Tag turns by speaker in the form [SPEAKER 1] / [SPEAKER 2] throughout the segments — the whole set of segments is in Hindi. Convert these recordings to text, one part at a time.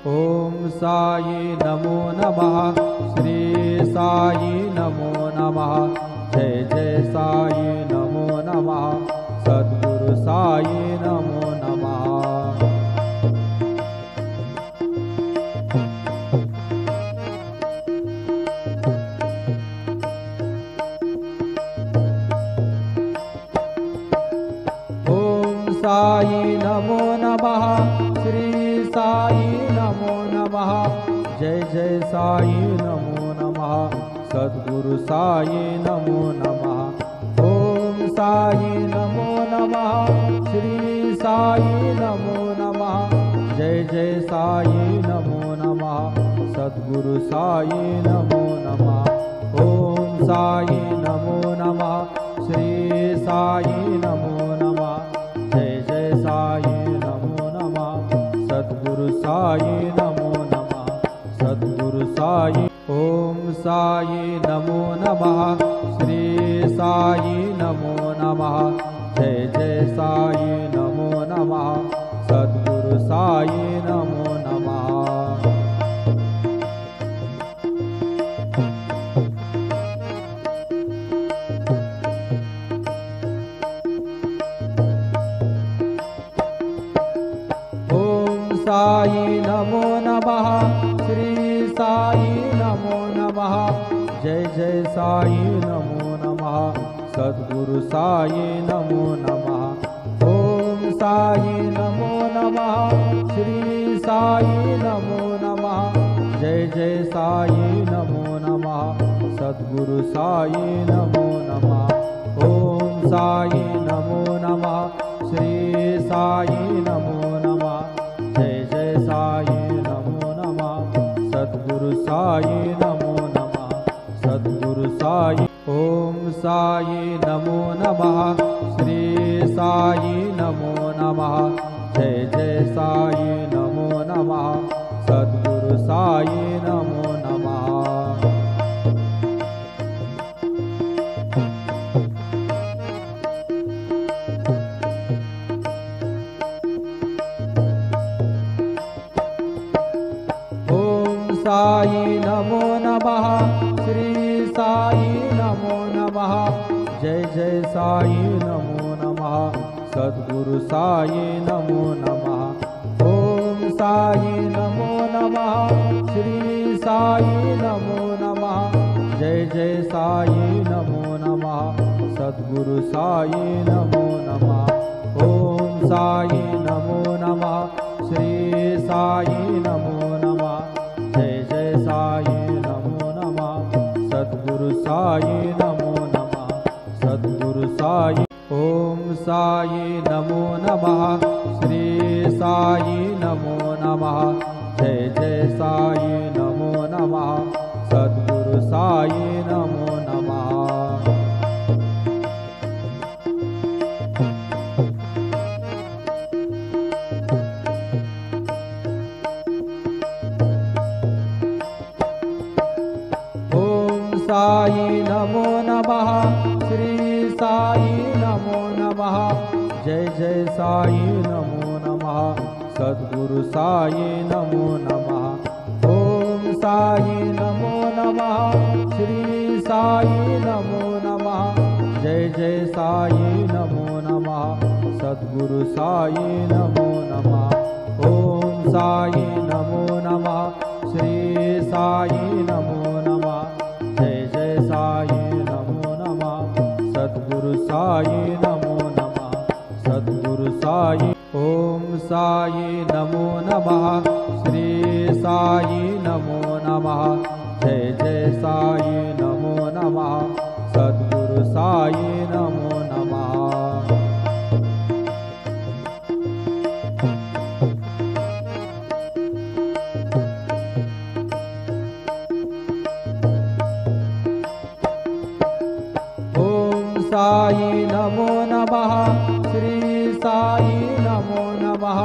[SPEAKER 1] ओम साई नमो नमः। श्री साई नमो नमः। जय जय साई नमो नमः। सद्गुरु साई नमो नमः। ओम साई नमो नमः। श्री साई नमो नमः। जय जय साई नमो नमः। सद्गुरु साई नमो नमः। ओम साई नमो नमः। श्री साई नमो नमः। जय जय साई नमो नमः। सद्गुरु साई नमो नमः। ओम साई नमो नमः। श्री साई नमो नमः। जय जय साई नमो नमः। सद्गुरु साई नमो नमः। सद्गुरु साई। ओम साई नमो नमः। श्री साई नमो नमः। जय जय साई नमो नमः। सद्गुरु साई नमो नमः। साई नमो नमः। श्री साई नमो नमः। जय जय साई नमो नमः। सद्गुरु साई नमो नमः। ओम साई नमो नमः। श्री साई नमो नमः। जय जय साई नमो नमः। सद्गुरु साई नमो नमः। ओम साई नमो नमः। श्री साई नमो नमः। जय जय साई नमो नमः। सद्गुरु साई नमो नमः। सद्गुरु साई। ओम साई नमो नमः। श्री साई नमो नमः। जय जय साई नमो नमः। सद्गुरु साई नमो नमः। साई नमो नमः। श्री साई नमो नमः। जय जय साई नमो नमः। सद्गुरु साई नमो नमः। ओम साई नमो नमः। श्री साई नमो नमः। जय जय साई नमो नमः। सद्गुरु साई नमो नमः। ओम साई नमो नमः। श्री साई नमो नमः। जय जय साई नमो नमः। सद्गुरु साई नमो नमः। सद्गुरु साई। ओम साई नमो नमः। श्री साई नमो नमः। जय जय साई नमो नमः। सद्गुरु साई नमो नमः। साई नमो नमः। श्री साई नमो नमः। जय जय साई नमो नमः। सद्गुरु साई नमो नमः। ओम साई नमो नमः। श्री साई नमो नमः। जय जय साई नमो नमः। सद्गुरु साई नमो नमः। ओम साई नमो नमः। श्री साई नमो नमः। जय जय साई नमो नमः। सद्गुरु साई नमो नमः। सद्गुरु साई। ओम साई नमो नमः। श्री साई नमो नमः। जय जय साई नमो नमः। सद्गुरु साई नमो नमः। साई नमो नमः। श्री साई नमो नमः।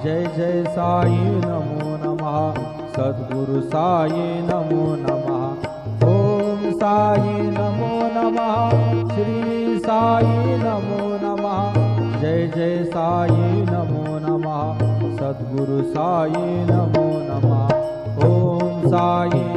[SPEAKER 1] जय जय साई नमो नमः। सद्गुरु साई नमो नमः। ओम साई नमो नमः। श्री साई नमो नमः। जय जय साई नमो नमः। सद्गुरु साई नमो नमः। साई